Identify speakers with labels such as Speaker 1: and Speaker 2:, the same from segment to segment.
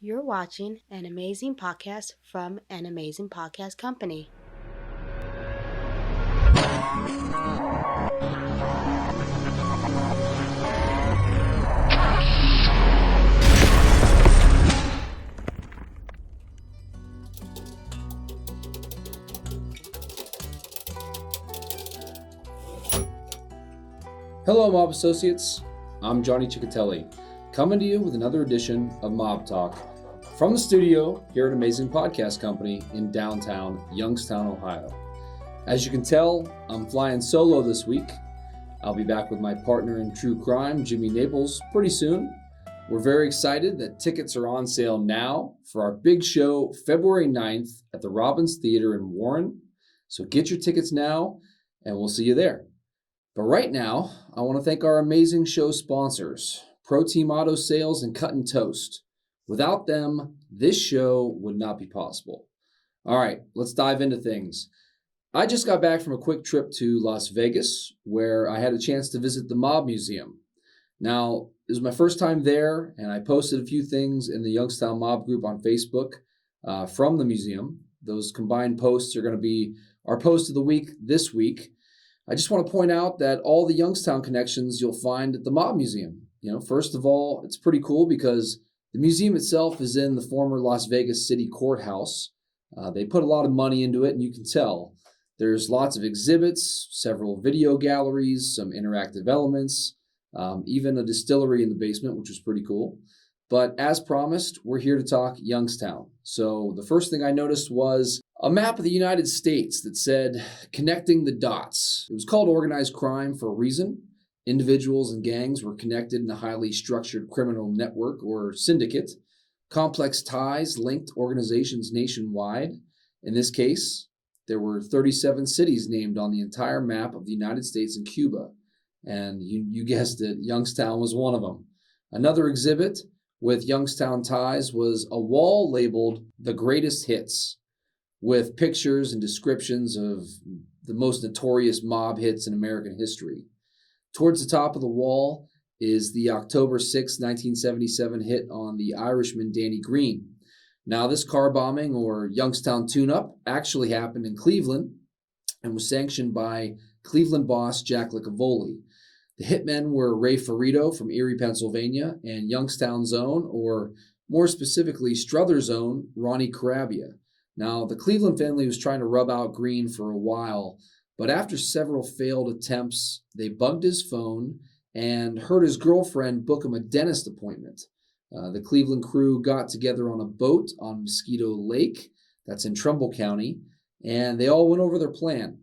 Speaker 1: You're watching an amazing podcast from an amazing podcast company.
Speaker 2: Hello, Mob Associates. I'm Johnny Ciccatelli, coming to you with another edition of Mob Talk from the studio here at Amazing Podcast Company in downtown Youngstown, Ohio. As you can tell, I'm flying solo this week. I'll be back with my partner in true crime, Jimmy Naples, pretty soon. We're very excited that tickets are on sale now for our big show, February 9th at the Robbins Theater in Warren. So get your tickets now, and we'll see you there. But right now, I want to thank our amazing show sponsors, Pro Team Auto Sales and Cut and Toast. Without them, this show would not be possible. All right, let's dive into things. I just got back from a quick trip to Las Vegas, where I had a chance to visit the Mob Museum. Now, it was my first time there, and I posted a few things in the Youngstown Mob group on Facebook from the museum. Those combined posts are going to be our post of the week this week. I just want to point out that all the Youngstown connections you'll find at the Mob Museum. First of all, it's pretty cool because the museum itself is in the former Las Vegas City Courthouse. They put a lot of money into it, and you can tell. There's lots of exhibits, several video galleries, some interactive elements, even a distillery in the basement, which was pretty cool. But as promised, we're here to talk Youngstown. So the first thing I noticed was a map of the United States that said connecting the dots. It was called organized crime for a reason. Individuals and gangs were connected in a highly structured criminal network or syndicate. Complex ties linked organizations nationwide. In this case, there were 37 cities named on the entire map of the United States and Cuba. And you guessed it, Youngstown was one of them. Another exhibit with Youngstown ties was a wall labeled The Greatest Hits, with pictures and descriptions of the most notorious mob hits in American history. Towards the top of the wall is the October 6, 1977 hit on the Irishman Danny Greene. Now, this car bombing or Youngstown tune-up actually happened in Cleveland and was sanctioned by Cleveland boss Jack Licavoli. The hitmen were Ray Ferrito from Erie, Pennsylvania, and Youngstown's own, or more specifically Strother's own, Ronnie Carabia. Now, the Cleveland family was trying to rub out Greene for a while, but after several failed attempts, they bugged his phone and heard his girlfriend book him a dentist appointment. The Cleveland crew got together on a boat on Mosquito Lake, that's in Trumbull County, and they all went over their plan.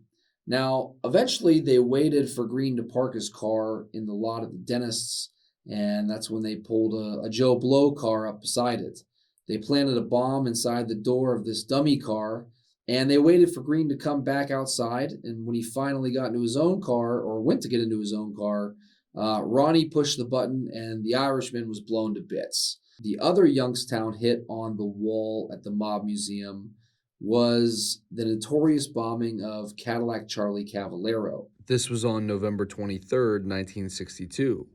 Speaker 2: Now, eventually they waited for Greene to park his car in the lot of the dentist's, and that's when they pulled a Joe Blow car up beside it. They planted a bomb inside the door of this dummy car, and they waited for Greene to come back outside, and when he finally got into his own car, or went to get into his own car, Ronnie pushed the button, and the Irishman was blown to bits. The other Youngstown hit on the wall at the Mob Museum was the notorious bombing of Cadillac Charlie Cavallero.
Speaker 3: This was on November 23rd, 1962.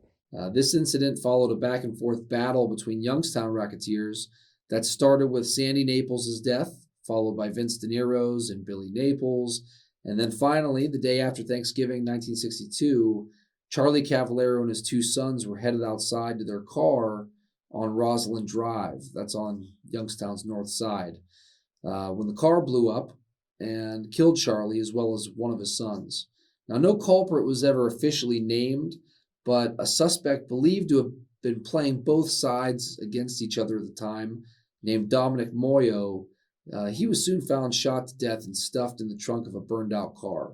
Speaker 2: This incident followed a back-and-forth battle between Youngstown racketeers that started with Sandy Naples' death, followed by Vince De Niro's and Billy Naples, and then finally, the day after Thanksgiving 1962, Charlie Cavallero and his two sons were headed outside to their car on Roslyn Drive. That's on Youngstown's north side. When the car blew up and killed Charlie as well as one of his sons. Now, no culprit was ever officially named, but a suspect believed to have been playing both sides against each other at the time, named Dominic Moyo, he was soon found shot to death and stuffed in the trunk of a burned-out car.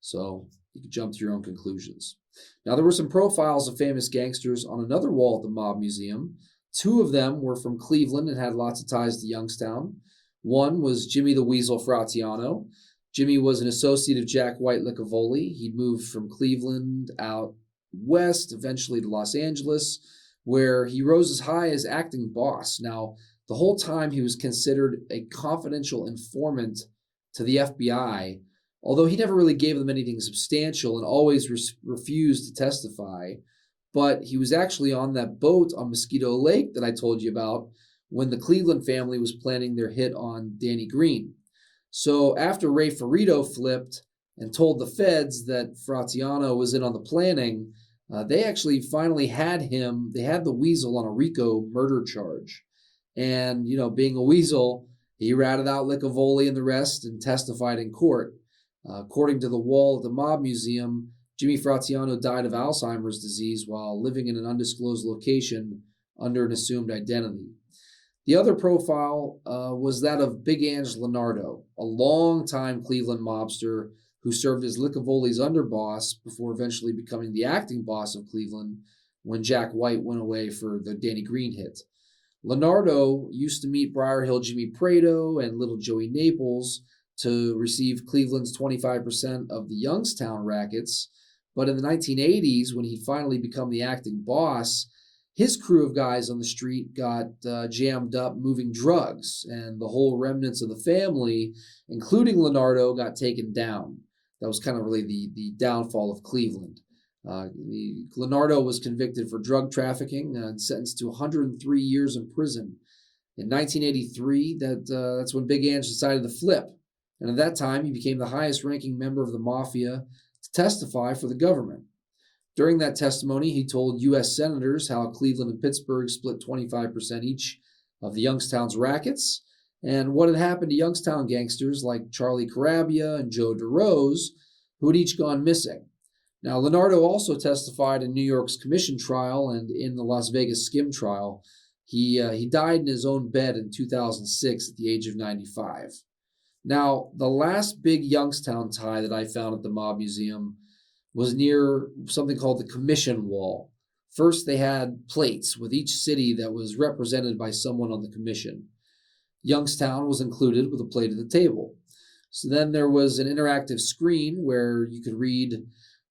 Speaker 2: So you can jump to your own conclusions. Now, there were some profiles of famous gangsters on another wall at the Mob Museum. Two of them were from Cleveland and had lots of ties to Youngstown. One was Jimmy the Weasel Fratiano. Jimmy was an associate of Jack White Licavoli. He'd moved from Cleveland out west, eventually to Los Angeles, where he rose as high as acting boss. Now, the whole time he was considered a confidential informant to the FBI, although he never really gave them anything substantial and always refused to testify. But he was actually on that boat on Mosquito Lake that I told you about when the Cleveland family was planning their hit on Danny Greene. So after Ray Ferrito flipped and told the feds that Fratianno was in on the planning, they actually finally had the Weasel on a RICO murder charge. And, being a weasel, he ratted out Licavoli and the rest and testified in court. According to the wall at the Mob Museum, Jimmy Fratianno died of Alzheimer's disease while living in an undisclosed location under an assumed identity. The other profile was that of Big Ange Leonardo, a longtime Cleveland mobster who served as Licavoli's underboss before eventually becoming the acting boss of Cleveland when Jack White went away for the Danny Greene hit. Leonardo used to meet Briar Hill Jimmy Prado and Little Joey Naples to receive Cleveland's 25% of the Youngstown rackets, but in the 1980s, when he'd finally become the acting boss, his crew of guys on the street got jammed up moving drugs, and the whole remnants of the family, including Leonardo, got taken down. That was kind of really the downfall of Cleveland. Leonardo was convicted for drug trafficking and sentenced to 103 years in prison. In 1983, that's when Big Ange decided to flip, and at that time, he became the highest-ranking member of the mafia to testify for the government. During that testimony, he told U.S. senators how Cleveland and Pittsburgh split 25% each of the Youngstown's rackets, and what had happened to Youngstown gangsters like Charlie Carabia and Joe DeRose, who had each gone missing. Now, Leonardo also testified in New York's commission trial and in the Las Vegas skim trial. He died in his own bed in 2006 at the age of 95. Now, the last big Youngstown tie that I found at the Mob Museum was near something called the Commission Wall. First, they had plates with each city that was represented by someone on the commission. Youngstown was included with a plate at the table. So then there was an interactive screen where you could read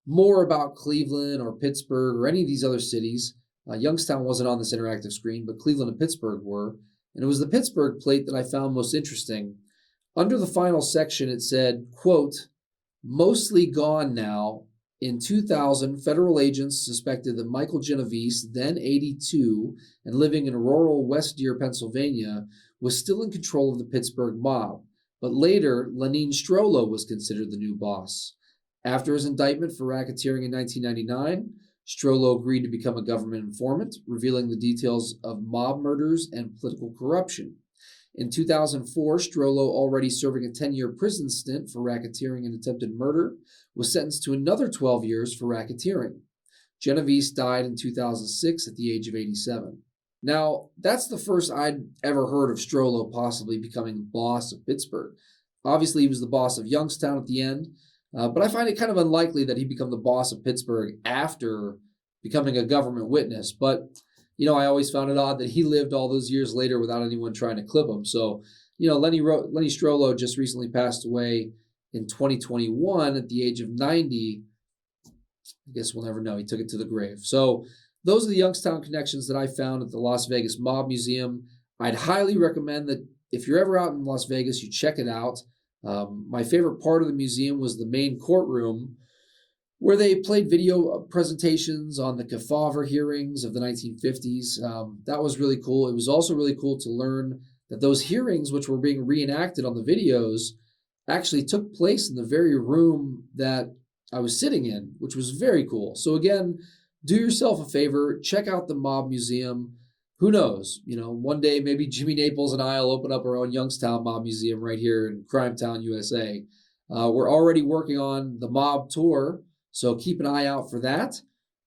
Speaker 2: more about Cleveland or Pittsburgh or any of these other cities. Youngstown wasn't on this interactive screen, but Cleveland and Pittsburgh were. And it was the Pittsburgh plate that I found most interesting. Under the final section, it said, quote, "Mostly gone now. In 2000, federal agents suspected that Michael Genovese, then 82 and living in rural West Deer, Pennsylvania, was still in control of the Pittsburgh mob. But later, Lenine Strollo was considered the new boss. After his indictment for racketeering in 1999, Strollo agreed to become a government informant, revealing the details of mob murders and political corruption. In 2004, Strollo, already serving a 10-year prison stint for racketeering and attempted murder, was sentenced to another 12 years for racketeering. Genovese died in 2006 at the age of 87. Now, that's the first I'd ever heard of Strollo possibly becoming the boss of Pittsburgh. Obviously, he was the boss of Youngstown at the end, but I find it kind of unlikely that he'd become the boss of Pittsburgh after becoming a government witness. But I always found it odd that he lived all those years later without anyone trying to clip him. So, Lenny Strollo just recently passed away in 2021 at the age of 90. I guess we'll never know. He took it to the grave. So those are the Youngstown connections that I found at the Las Vegas Mob Museum. I'd highly recommend that if you're ever out in Las Vegas, you check it out. My favorite part of the museum was the main courtroom, where they played video presentations on the Kefauver hearings of the 1950s. That was really cool. It was also really cool to learn that those hearings, which were being reenacted on the videos, actually took place in the very room that I was sitting in, which was very cool. So again, do yourself a favor, check out the Mob Museum. Who knows? One day maybe Jimmy Naples and I will open up our own Youngstown Mob Museum right here in Crimetown, USA. We're already working on the Mob Tour, so keep an eye out for that.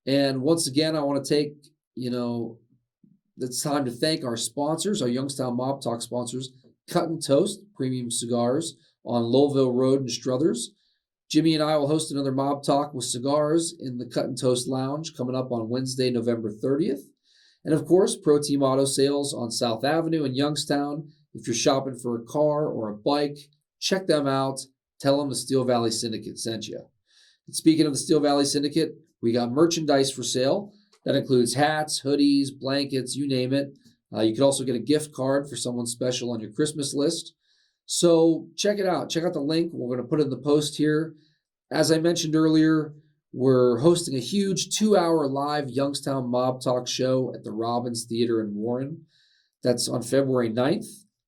Speaker 2: And once again, I want to take, it's time to thank our sponsors, our Youngstown Mob Talk sponsors, Cut and Toast, premium cigars on Lowellville Road in Struthers. Jimmy and I will host another Mob Talk with cigars in the Cut and Toast Lounge coming up on Wednesday, November 30th. And of course, Pro Team Auto Sales on South Avenue in Youngstown. If you're shopping for a car or a bike, check them out. Tell them the Steel Valley Syndicate sent you. And speaking of the Steel Valley Syndicate, we got merchandise for sale. That includes hats, hoodies, blankets, you name it. You could also get a gift card for someone special on your Christmas list. So check it out. Check out the link. We're going to put it in the post here. As I mentioned earlier, we're hosting a huge 2-hour live Youngstown Mob Talk show at the Robbins Theater in Warren. That's on February 9th.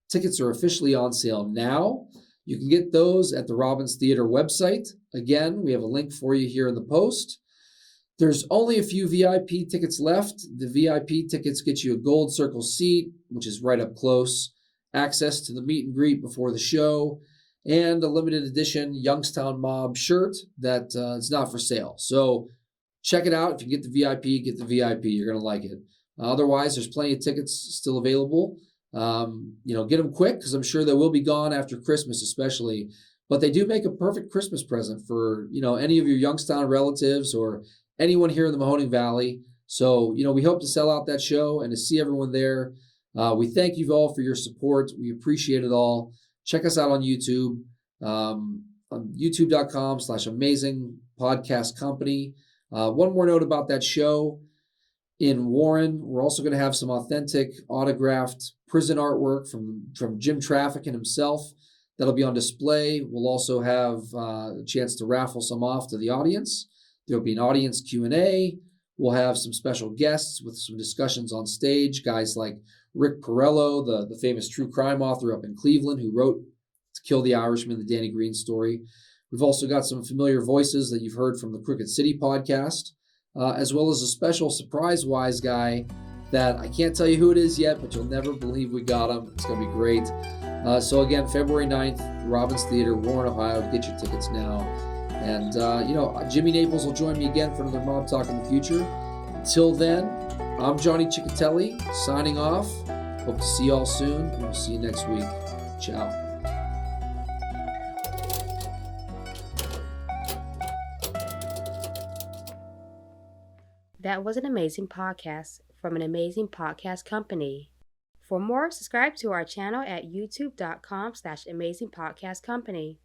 Speaker 2: Tickets are officially on sale now. You can get those at the Robbins Theater website. Again, we have a link for you here in the post. There's only a few VIP tickets left. The VIP tickets get you a gold circle seat, which is right up close, access to the meet and greet before the show, and a limited edition Youngstown Mob shirt that is not for sale. So check it out. If you get the VIP, get the VIP. You're going to like it. Otherwise, there's plenty of tickets still available. Get them quick because I'm sure they will be gone after Christmas especially. But they do make a perfect Christmas present for, any of your Youngstown relatives or anyone here in the Mahoning Valley. So, we hope to sell out that show and to see everyone there. We thank you all for your support. We appreciate it all. Check us out on YouTube, on youtube.com/amazing podcast company. One more note about that show. In Warren, we're also going to have some authentic autographed prison artwork from Jim Traffickin himself that'll be on display. We'll also have a chance to raffle some off to the audience. There'll be an audience Q&A. We'll have some special guests with some discussions on stage, guys like Rick Porello, the famous true crime author up in Cleveland who wrote To Kill the Irishman, the Danny Greene story. We've also got some familiar voices that you've heard from the Crooked City podcast, as well as a special surprise-wise guy that I can't tell you who it is yet, but you'll never believe we got him. It's going to be great. So again, February 9th, Robbins Theater, Warren, Ohio. Get your tickets now. And, Jimmy Naples will join me again for another Mob Talk in the future. Until then, I'm Johnny Ciccatelli, signing off. Hope to see you all soon, and we'll see you next week. Ciao.
Speaker 1: That was an amazing podcast from an amazing podcast company. For more, subscribe to our channel at youtube.com/amazingpodcastcompany.